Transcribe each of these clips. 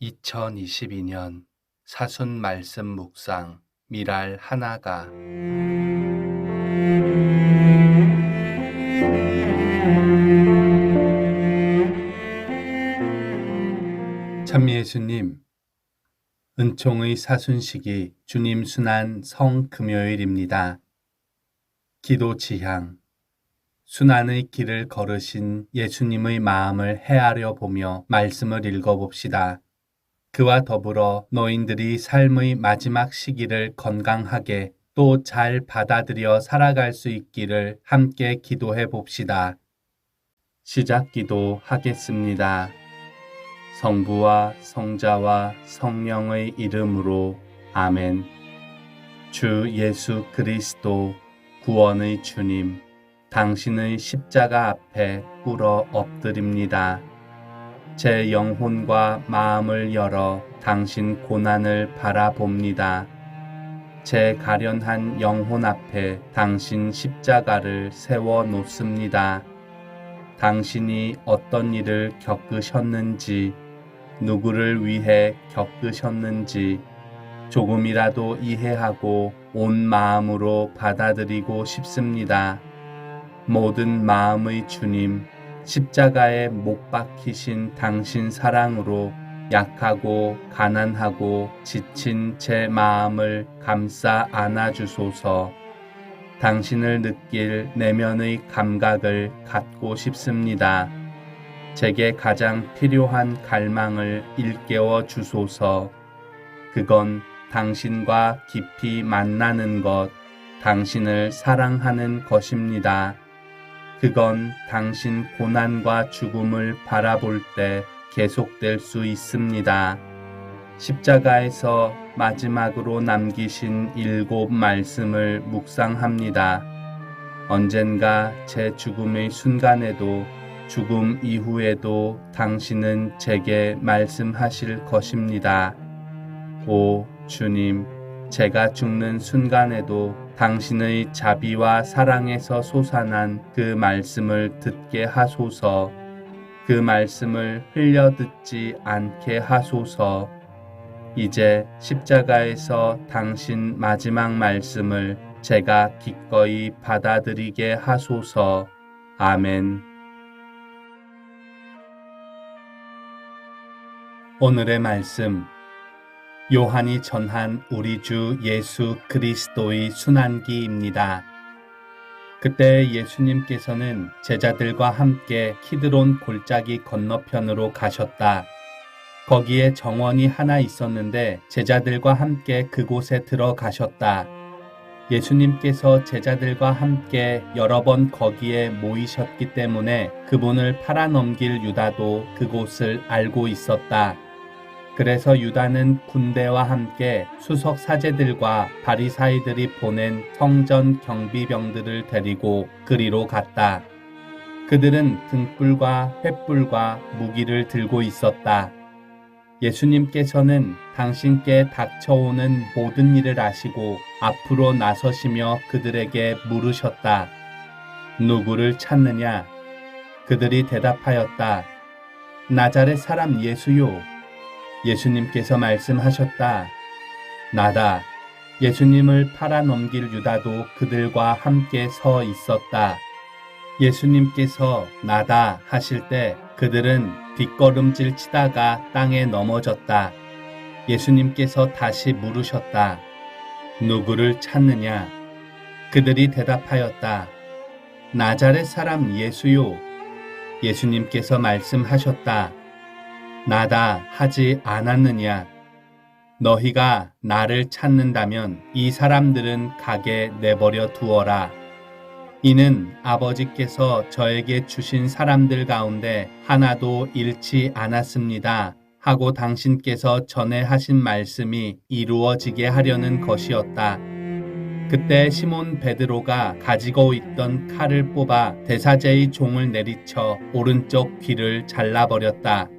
2022년 사순 말씀 묵상 미랄 하나가 참미예수님, 은총의 사순식이 주님 순환 성금요일입니다. 기도 지향. 순환의 길을 걸으신 예수님의 마음을 헤아려 보며 말씀을 읽어봅시다. 그와 더불어 노인들이 삶의 마지막 시기를 건강하게 또 잘 받아들여 살아갈 수 있기를 함께 기도해 봅시다. 시작 기도 하겠습니다. 성부와 성자와 성령의 이름으로 아멘. 주 예수 그리스도 구원의 주님, 당신의 십자가 앞에 꿇어 엎드립니다. 제 영혼과 마음을 열어 당신 고난을 바라봅니다. 제 가련한 영혼 앞에 당신 십자가를 세워 놓습니다. 당신이 어떤 일을 겪으셨는지, 누구를 위해 겪으셨는지 조금이라도 이해하고 온 마음으로 받아들이고 싶습니다. 모든 마음의 주님, 십자가에 못 박히신 당신 사랑으로 약하고 가난하고 지친 제 마음을 감싸 안아주소서. 당신을 느낄 내면의 감각을 갖고 싶습니다. 제게 가장 필요한 갈망을 일깨워 주소서. 그건 당신과 깊이 만나는 것, 당신을 사랑하는 것입니다. 그건 당신 고난과 죽음을 바라볼 때 계속될 수 있습니다. 십자가에서 마지막으로 남기신 7 말씀을 묵상합니다. 언젠가 제 죽음의 순간에도 죽음 이후에도 당신은 제게 말씀하실 것입니다. 오 주님, 제가 죽는 순간에도 당신의 자비와 사랑에서 솟아난 그 말씀을 듣게 하소서. 그 말씀을 흘려 듣지 않게 하소서. 이제 십자가에서 당신 마지막 말씀을 제가 기꺼이 받아들이게 하소서. 아멘. 오늘의 말씀, 요한이 전한 우리 주 예수 그리스도의 순환기입니다. 그때 예수님께서는 제자들과 함께 키드론 골짜기 건너편으로 가셨다. 거기에 정원이 하나 있었는데 제자들과 함께 그곳에 들어가셨다. 예수님께서 제자들과 함께 여러 번 거기에 모이셨기 때문에 그분을 팔아넘길 유다도 그곳을 알고 있었다. 그래서 유다는 군대와 함께 수석 사제들과 바리사이들이 보낸 성전 경비병들을 데리고 그리로 갔다. 그들은 등불과 횃불과 무기를 들고 있었다. 예수님께서는 당신께 닥쳐오는 모든 일을 아시고 앞으로 나서시며 그들에게 물으셨다. 누구를 찾느냐? 그들이 대답하였다. 나자렛 사람 예수요. 예수님께서 말씀하셨다. 나다. 예수님을 팔아넘길 유다도 그들과 함께 서 있었다. 예수님께서 나다 하실 때 그들은 뒷걸음질 치다가 땅에 넘어졌다. 예수님께서 다시 물으셨다. 누구를 찾느냐? 그들이 대답하였다. 나자렛 사람 예수요. 예수님께서 말씀하셨다. 나다 하지 않았느냐? 너희가 나를 찾는다면 이 사람들은 가게 내버려 두어라. 이는 아버지께서 저에게 주신 사람들 가운데 하나도 잃지 않았습니다. 하고 당신께서 전에 하신 말씀이 이루어지게 하려는 것이었다. 그때 시몬 베드로가 가지고 있던 칼을 뽑아 대사제의 종을 내리쳐 오른쪽 귀를 잘라버렸다.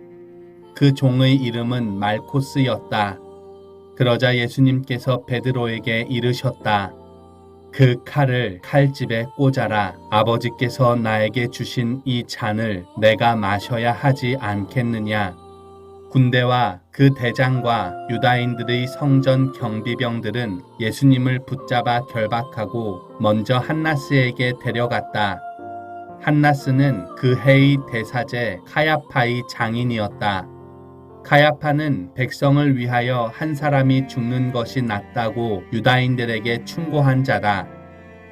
그 종의 이름은 말코스였다. 그러자 예수님께서 베드로에게 이르셨다. 그 칼을 칼집에 꽂아라. 아버지께서 나에게 주신 이 잔을 내가 마셔야 하지 않겠느냐? 군대와 그 대장과 유다인들의 성전 경비병들은 예수님을 붙잡아 결박하고 먼저 한나스에게 데려갔다. 한나스는 그 해의 대사제 카야파의 장인이었다. 카야파는 백성을 위하여 한 사람이 죽는 것이 낫다고 유다인들에게 충고한 자다.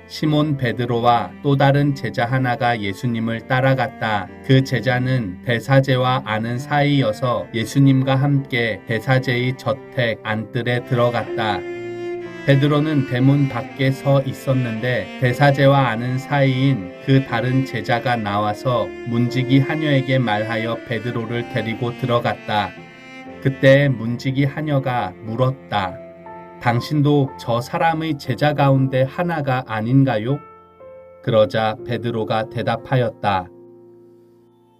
시몬 베드로와 또 다른 제자 하나가 예수님을 따라갔다. 그 제자는 대사제와 아는 사이여서 예수님과 함께 대사제의 저택 안뜰에 들어갔다. 베드로는 대문 밖에 서 있었는데 대사제와 아는 사이인 그 다른 제자가 나와서 문지기 하녀에게 말하여 베드로를 데리고 들어갔다. 그때 문지기 하녀가 물었다. 당신도 저 사람의 제자 가운데 하나가 아닌가요? 그러자 베드로가 대답하였다.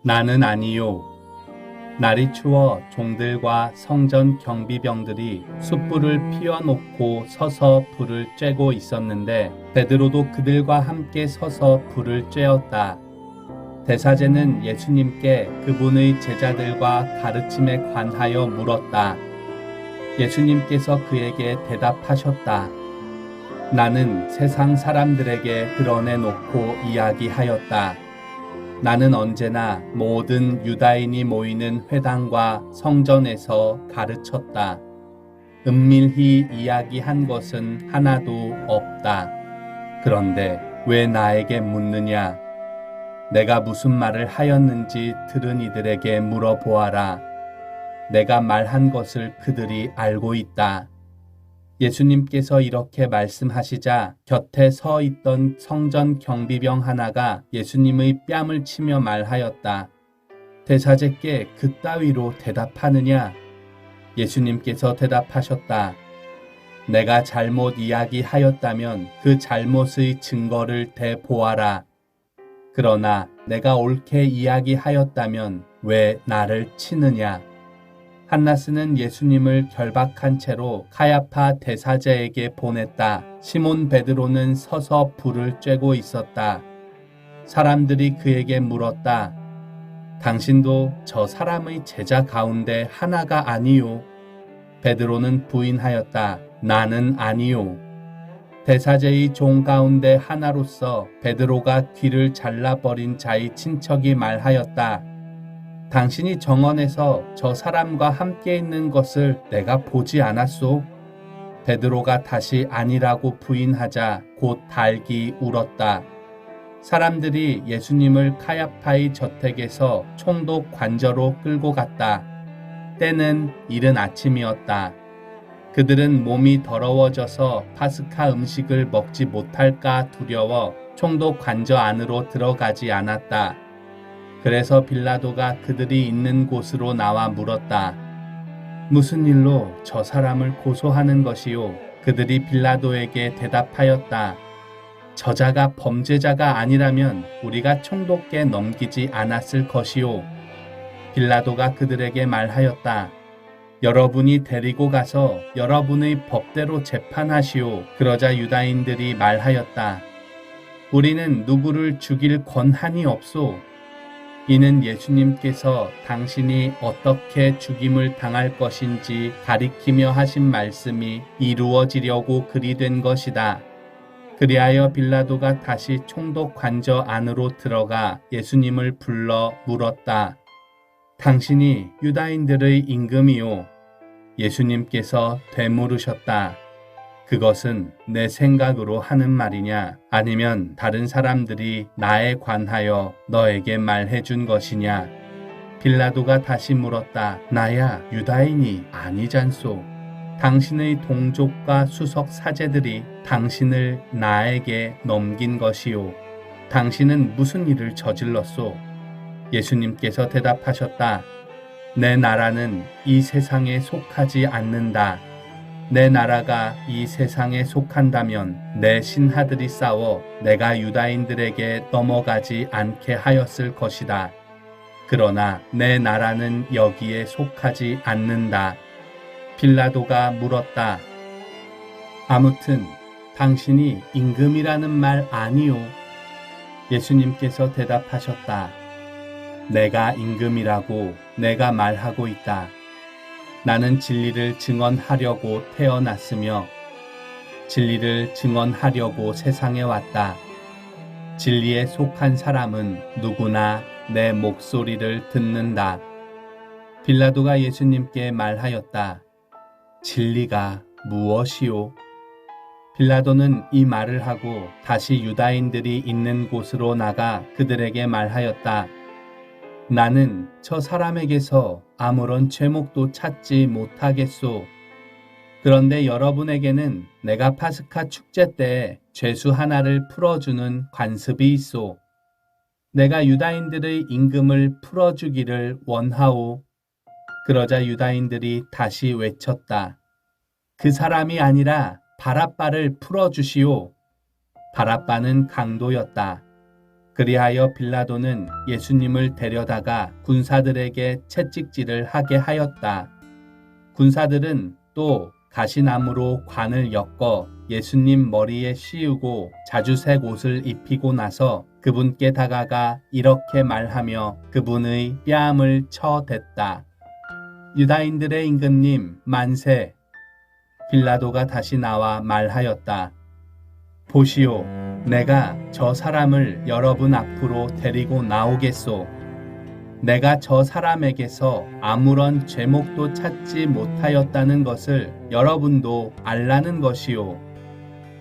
나는 아니요. 날이 추워 종들과 성전 경비병들이 숯불을 피워놓고 서서 불을 쬐고 있었는데 베드로도 그들과 함께 서서 불을 쬐었다. 대사제는 예수님께 그분의 제자들과 가르침에 관하여 물었다. 예수님께서 그에게 대답하셨다. 나는 세상 사람들에게 드러내놓고 이야기하였다. 나는 언제나 모든 유다인이 모이는 회당과 성전에서 가르쳤다. 은밀히 이야기한 것은 하나도 없다. 그런데 왜 나에게 묻느냐? 내가 무슨 말을 하였는지 들은 이들에게 물어보아라. 내가 말한 것을 그들이 알고 있다. 예수님께서 이렇게 말씀하시자 곁에 서 있던 성전 경비병 하나가 예수님의 뺨을 치며 말하였다. 대사제께 그따위로 대답하느냐? 예수님께서 대답하셨다. 내가 잘못 이야기하였다면 그 잘못의 증거를 대보아라. 그러나 내가 옳게 이야기하였다면 왜 나를 치느냐? 한나스는 예수님을 결박한 채로 카야파 대사제에게 보냈다. 시몬 베드로는 서서 불을 쬐고 있었다. 사람들이 그에게 물었다. 당신도 저 사람의 제자 가운데 하나가 아니요? 베드로는 부인하였다. 나는 아니요. 대사제의 종 가운데 하나로서 베드로가 귀를 잘라버린 자의 친척이 말하였다. 당신이 정원에서 저 사람과 함께 있는 것을 내가 보지 않았소? 베드로가 다시 아니라고 부인하자 곧 달기 울었다. 사람들이 예수님을 카야파의 저택에서 총독 관저로 끌고 갔다. 때는 이른 아침이었다. 그들은 몸이 더러워져서 파스카 음식을 먹지 못할까 두려워 총독 관저 안으로 들어가지 않았다. 그래서 빌라도가 그들이 있는 곳으로 나와 물었다. 무슨 일로 저 사람을 고소하는 것이요? 그들이 빌라도에게 대답하였다. 저자가 범죄자가 아니라면 우리가 총독께 넘기지 않았을 것이요. 빌라도가 그들에게 말하였다. 여러분이 데리고 가서 여러분의 법대로 재판하시오. 그러자 유다인들이 말하였다. 우리는 누구를 죽일 권한이 없소. 이는 예수님께서 당신이 어떻게 죽임을 당할 것인지 가리키며 하신 말씀이 이루어지려고 그리 된 것이다. 그리하여 빌라도가 다시 총독 관저 안으로 들어가 예수님을 불러 물었다. 당신이 유다인들의 임금이요? 예수님께서 되물으셨다. 그것은 내 생각으로 하는 말이냐? 아니면 다른 사람들이 나에 관하여 너에게 말해준 것이냐? 빌라도가 다시 물었다. 나야 유다인이 아니잖소. 당신의 동족과 수석 사제들이 당신을 나에게 넘긴 것이요. 당신은 무슨 일을 저질렀소? 예수님께서 대답하셨다. 내 나라는 이 세상에 속하지 않는다. 내 나라가 이 세상에 속한다면 내 신하들이 싸워 내가 유다인들에게 넘어가지 않게 하였을 것이다. 그러나 내 나라는 여기에 속하지 않는다. 빌라도가 물었다. 아무튼 당신이 임금이라는 말 아니요? 예수님께서 대답하셨다. 내가 임금이라고 내가 말하고 있다. 나는 진리를 증언하려고 태어났으며 진리를 증언하려고 세상에 왔다. 진리에 속한 사람은 누구나 내 목소리를 듣는다. 빌라도가 예수님께 말하였다. 진리가 무엇이요? 빌라도는 이 말을 하고 다시 유다인들이 있는 곳으로 나가 그들에게 말하였다. 나는 저 사람에게서 아무런 죄목도 찾지 못하겠소. 그런데 여러분에게는 내가 파스카 축제 때에 죄수 하나를 풀어주는 관습이 있소. 내가 유다인들의 임금을 풀어주기를 원하오. 그러자 유다인들이 다시 외쳤다. 그 사람이 아니라 바랍바를 풀어주시오. 바랍바는 강도였다. 그리하여 빌라도는 예수님을 데려다가 군사들에게 채찍질을 하게 하였다. 군사들은 또 가시나무로 관을 엮어 예수님 머리에 씌우고 자주색 옷을 입히고 나서 그분께 다가가 이렇게 말하며 그분의 뺨을 쳐댔다. 유다인들의 임금님 만세. 빌라도가 다시 나와 말하였다. 보시오, 내가 저 사람을 여러분 앞으로 데리고 나오겠소. 내가 저 사람에게서 아무런 죄목도 찾지 못하였다는 것을 여러분도 알라는 것이오.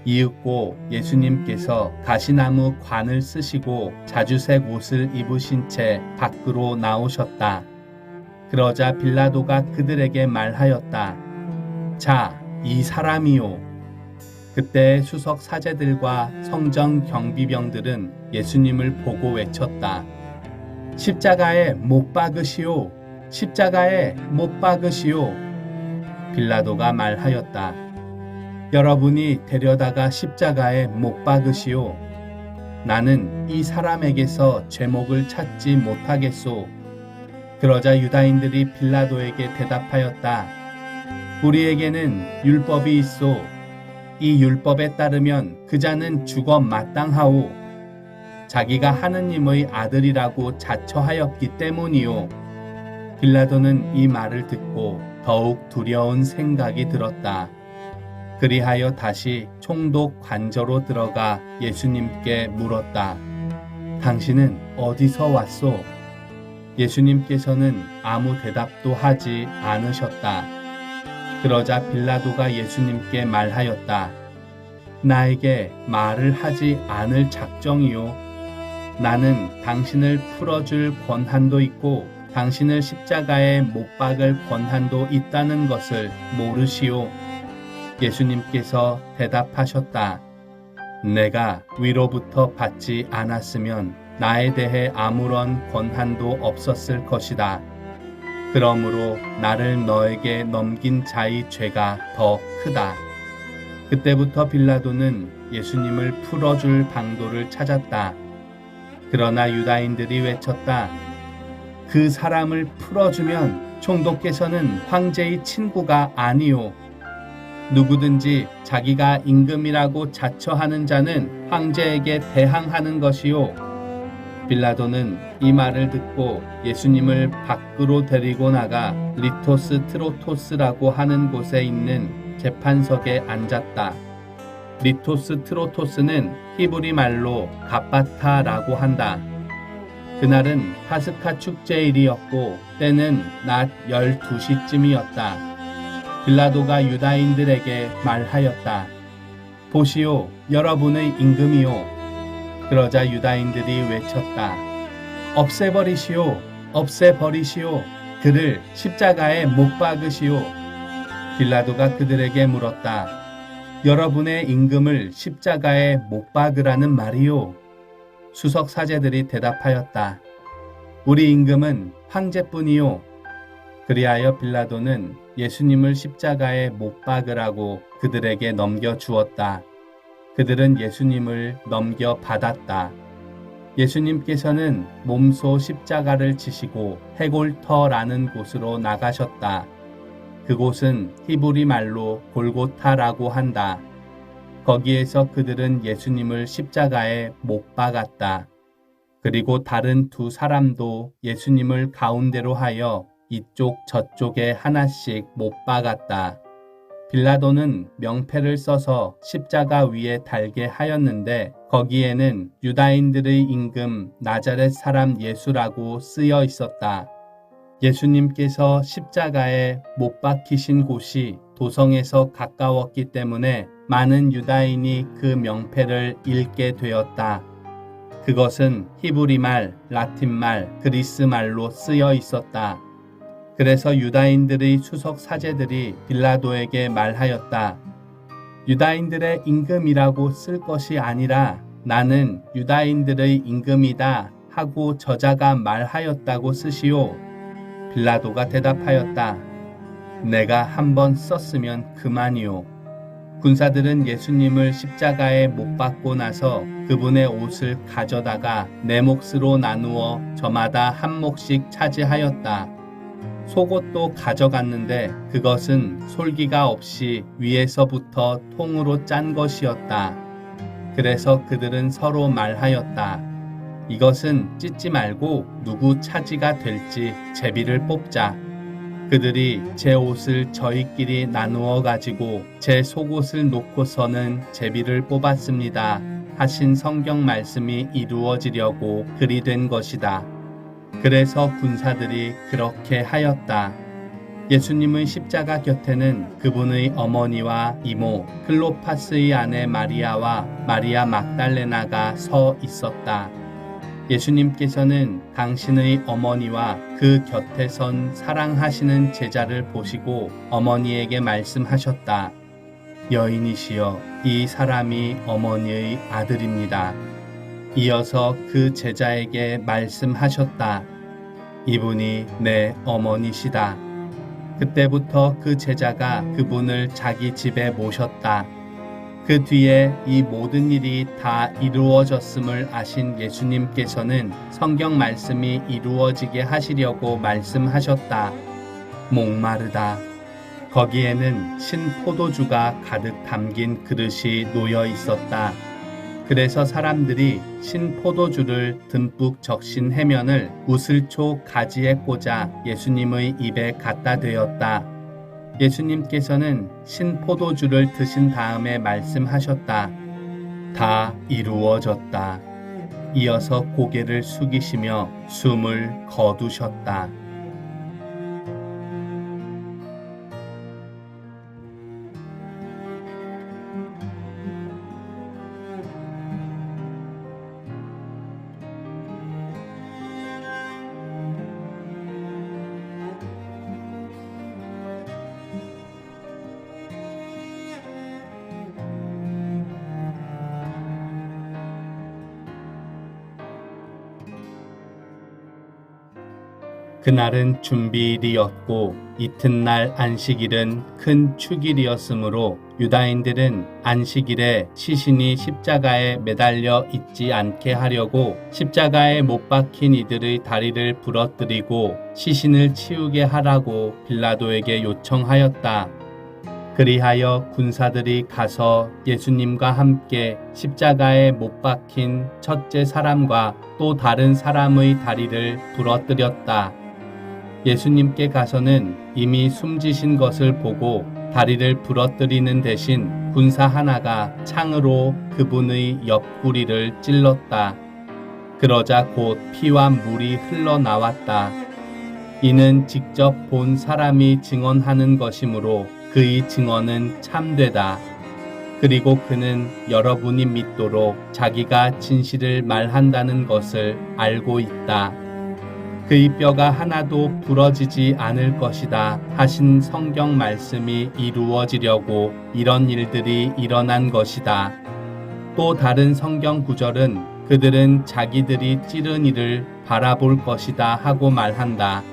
이윽고 예수님께서 가시나무 관을 쓰시고 자주색 옷을 입으신 채 밖으로 나오셨다. 그러자 빌라도가 그들에게 말하였다. 자, 이 사람이요. 그때 수석 사제들과 성전 경비병들은 예수님을 보고 외쳤다. 십자가에 못 박으시오. 십자가에 못 박으시오. 빌라도가 말하였다. 여러분이 데려다가 십자가에 못 박으시오. 나는 이 사람에게서 죄목을 찾지 못하겠소. 그러자 유다인들이 빌라도에게 대답하였다. 우리에게는 율법이 있소. 이 율법에 따르면 그 자는 죽어 마땅하오. 자기가 하느님의 아들이라고 자처하였기 때문이오. 빌라도는 이 말을 듣고 더욱 두려운 생각이 들었다. 그리하여 다시 총독 관저로 들어가 예수님께 물었다. 당신은 어디서 왔소? 예수님께서는 아무 대답도 하지 않으셨다. 그러자 빌라도가 예수님께 말하였다. 나에게 말을 하지 않을 작정이요. 나는 당신을 풀어줄 권한도 있고 당신을 십자가에 못 박을 권한도 있다는 것을 모르시오. 예수님께서 대답하셨다. 내가 위로부터 받지 않았으면 나에 대해 아무런 권한도 없었을 것이다. 그러므로 나를 너에게 넘긴 자의 죄가 더 크다. 그때부터 빌라도는 예수님을 풀어줄 방도를 찾았다. 그러나 유다인들이 외쳤다. 그 사람을 풀어주면 총독께서는 황제의 친구가 아니오. 누구든지 자기가 임금이라고 자처하는 자는 황제에게 대항하는 것이요. 빌라도는 이 말을 듣고 예수님을 밖으로 데리고 나가 리토스 트로토스라고 하는 곳에 있는 재판석에 앉았다. 리토스 트로토스는 히브리 말로 갑바타라고 한다. 그날은 파스카 축제일이었고 때는 낮 12시쯤이었다. 빌라도가 유다인들에게 말하였다. 보시오, 여러분의 임금이요. 그러자 유다인들이 외쳤다. 없애버리시오, 없애버리시오. 그를 십자가에 못 박으시오. 빌라도가 그들에게 물었다. 여러분의 임금을 십자가에 못 박으라는 말이요. 수석 사제들이 대답하였다. 우리 임금은 황제뿐이요. 그리하여 빌라도는 예수님을 십자가에 못 박으라고 그들에게 넘겨주었다. 그들은 예수님을 넘겨받았다. 예수님께서는 몸소 십자가를 지시고 해골터라는 곳으로 나가셨다. 그곳은 히브리 말로 골고타라고 한다. 거기에서 그들은 예수님을 십자가에 못 박았다. 그리고 다른 두 사람도 예수님을 가운데로 하여 이쪽 저쪽에 하나씩 못 박았다. 빌라도는 명패를 써서 십자가 위에 달게 하였는데 거기에는 유다인들의 임금 나자렛 사람 예수라고 쓰여 있었다. 예수님께서 십자가에 못 박히신 곳이 도성에서 가까웠기 때문에 많은 유다인이 그 명패를 읽게 되었다. 그것은 히브리말, 라틴말, 그리스말로 쓰여 있었다. 그래서 유다인들의 수석 사제들이 빌라도에게 말하였다. 유다인들의 임금이라고 쓸 것이 아니라 나는 유다인들의 임금이다 하고 저자가 말하였다고 쓰시오. 빌라도가 대답하였다. 내가 한번 썼으면 그만이오. 군사들은 예수님을 십자가에 못 박고 나서 그분의 옷을 가져다가 네 몫으로 나누어 저마다 한 몫씩 차지하였다. 속옷도 가져갔는데 그것은 솔기가 없이 위에서부터 통으로 짠 것이었다. 그래서 그들은 서로 말하였다. 이것은 찢지 말고 누구 차지가 될지 제비를 뽑자. 그들이 제 옷을 저희끼리 나누어 가지고 제 속옷을 놓고서는 제비를 뽑았습니다. 하신 성경 말씀이 이루어지려고 그리 된 것이다. 그래서 군사들이 그렇게 하였다. 예수님의 십자가 곁에는 그분의 어머니와 이모 클로파스의 아내 마리아와 마리아 막달레나가 서 있었다. 예수님께서는 당신의 어머니와 그 곁에 선 사랑하시는 제자를 보시고 어머니에게 말씀하셨다. 여인이시여, 이 사람이 어머니의 아들입니다. 이어서 그 제자에게 말씀하셨다. 이분이 내 어머니시다. 그때부터 그 제자가 그분을 자기 집에 모셨다. 그 뒤에 이 모든 일이 다 이루어졌음을 아신 예수님께서는 성경 말씀이 이루어지게 하시려고 말씀하셨다. 목마르다. 거기에는 신 포도주가 가득 담긴 그릇이 놓여 있었다. 그래서 사람들이 신 포도주를 듬뿍 적신 해면을 우슬초 가지에 꽂아 예수님의 입에 갖다 대었다. 예수님께서는 신 포도주를 드신 다음에 말씀하셨다. 다 이루어졌다. 이어서 고개를 숙이시며 숨을 거두셨다. 그날은 준비일이었고 이튿날 안식일은 큰 축일이었으므로 유다인들은 안식일에 시신이 십자가에 매달려 있지 않게 하려고 십자가에 못 박힌 이들의 다리를 부러뜨리고 시신을 치우게 하라고 빌라도에게 요청하였다. 그리하여 군사들이 가서 예수님과 함께 십자가에 못 박힌 첫째 사람과 또 다른 사람의 다리를 부러뜨렸다. 예수님께 가서는 이미 숨지신 것을 보고 다리를 부러뜨리는 대신 군사 하나가 창으로 그분의 옆구리를 찔렀다. 그러자 곧 피와 물이 흘러나왔다. 이는 직접 본 사람이 증언하는 것이므로 그의 증언은 참되다. 그리고 그는 여러분이 믿도록 자기가 진실을 말한다는 것을 알고 있다. 그의 뼈가 하나도 부러지지 않을 것이다 하신 성경 말씀이 이루어지려고 이런 일들이 일어난 것이다. 또 다른 성경 구절은 그들은 자기들이 찌른 이를 바라볼 것이다 하고 말한다.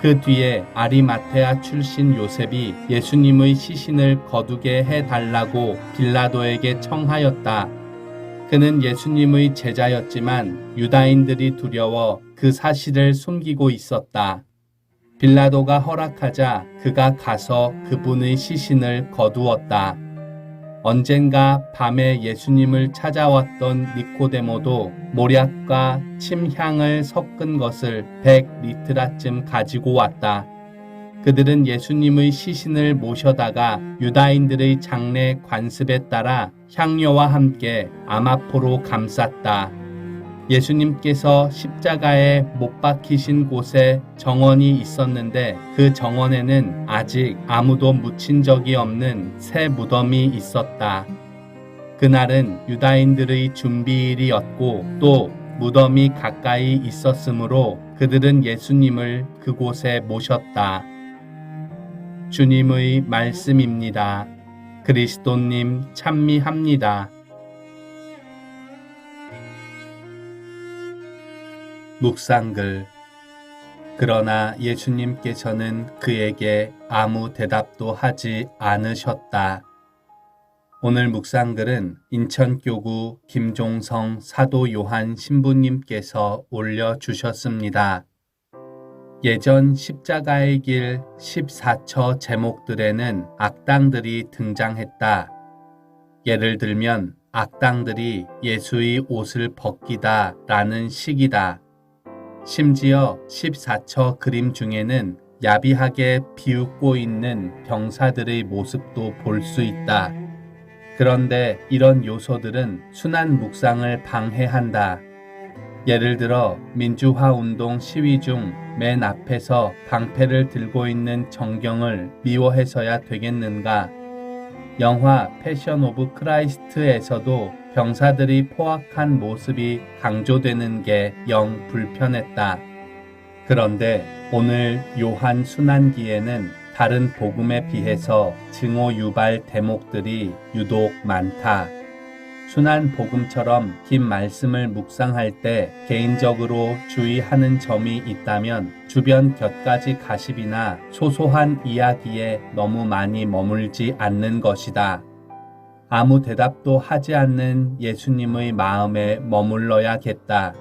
그 뒤에 아리마테아 출신 요셉이 예수님의 시신을 거두게 해달라고 빌라도에게 청하였다. 그는 예수님의 제자였지만 유다인들이 두려워 그 사실을 숨기고 있었다. 빌라도가 허락하자 그가 가서 그분의 시신을 거두었다. 언젠가 밤에 예수님을 찾아왔던 니코데모도 모략과 침향을 섞은 것을 100리트라쯤 가지고 왔다. 그들은 예수님의 시신을 모셔다가 유다인들의 장례 관습에 따라 향료와 함께 아마포로 감쌌다. 예수님께서 십자가에 못 박히신 곳에 정원이 있었는데 그 정원에는 아직 아무도 묻힌 적이 없는 새 무덤이 있었다. 그날은 유다인들의 준비일이었고 또 무덤이 가까이 있었으므로 그들은 예수님을 그곳에 모셨다. 주님의 말씀입니다. 그리스도님 찬미합니다. 묵상글. 그러나 예수님께서는 그에게 아무 대답도 하지 않으셨다. 오늘 묵상글은 인천교구 김종성 사도 요한 신부님께서 올려주셨습니다. 예전 십자가의 길 14처 제목들에는 악당들이 등장했다. 예를 들면 악당들이 예수의 옷을 벗기다 라는 식이다. 심지어 14처 그림 중에는 야비하게 비웃고 있는 병사들의 모습도 볼 수 있다. 그런데 이런 요소들은 순한 묵상을 방해한다. 예를 들어 민주화운동 시위 중 맨 앞에서 방패를 들고 있는 정경을 미워해서야 되겠는가? 영화 패션 오브 크라이스트에서도 병사들이 포악한 모습이 강조되는 게 영 불편했다. 그런데 오늘 요한 순환기에는 다른 복음에 비해서 증오 유발 대목들이 유독 많다. 순환 복음처럼 긴 말씀을 묵상할 때 개인적으로 주의하는 점이 있다면 주변 곁가지 가십이나 소소한 이야기에 너무 많이 머물지 않는 것이다. 아무 대답도 하지 않는 예수님의 마음에 머물러야겠다.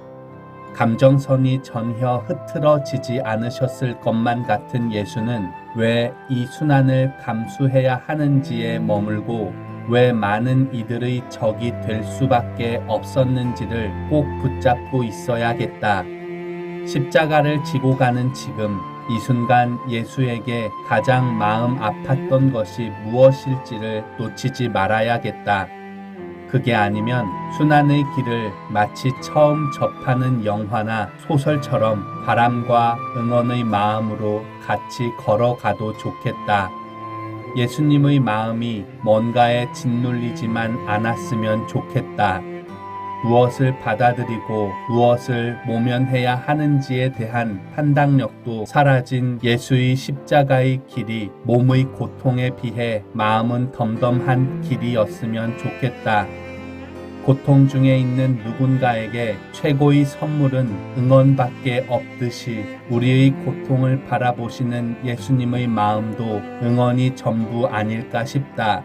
감정선이 전혀 흐트러지지 않으셨을 것만 같은 예수는 왜 이 순환을 감수해야 하는지에 머물고 왜 많은 이들의 적이 될 수밖에 없었는지를 꼭 붙잡고 있어야겠다. 십자가를 지고 가는 지금 이 순간 예수에게 가장 마음 아팠던 것이 무엇일지를 놓치지 말아야겠다. 그게 아니면 순환의 길을 마치 처음 접하는 영화나 소설처럼 바람과 응원의 마음으로 같이 걸어가도 좋겠다. 예수님의 마음이 뭔가에 짓눌리지만 않았으면 좋겠다. 무엇을 받아들이고 무엇을 모면해야 하는지에 대한 판단력도 사라진 예수의 십자가의 길이 몸의 고통에 비해 마음은 덤덤한 길이었으면 좋겠다. 고통 중에 있는 누군가에게 최고의 선물은 응원밖에 없듯이 우리의 고통을 바라보시는 예수님의 마음도 응원이 전부 아닐까 싶다.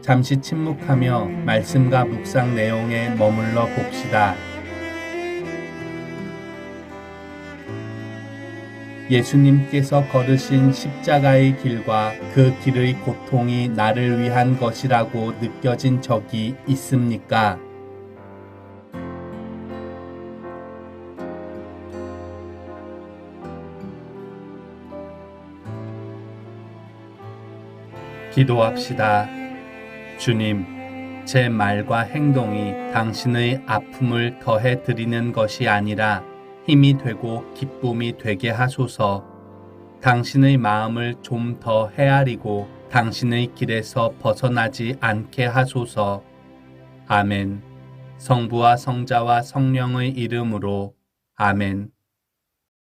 잠시 침묵하며 말씀과 묵상 내용에 머물러 봅시다. 예수님께서 걸으신 십자가의 길과 그 길의 고통이 나를 위한 것이라고 느껴진 적이 있습니까? 기도합시다. 주님, 제 말과 행동이 당신의 아픔을 더해 드리는 것이 아니라 힘이 되고 기쁨이 되게 하소서. 당신의 마음을 좀 더 헤아리고 당신의 길에서 벗어나지 않게 하소서. 아멘. 성부와 성자와 성령의 이름으로 아멘.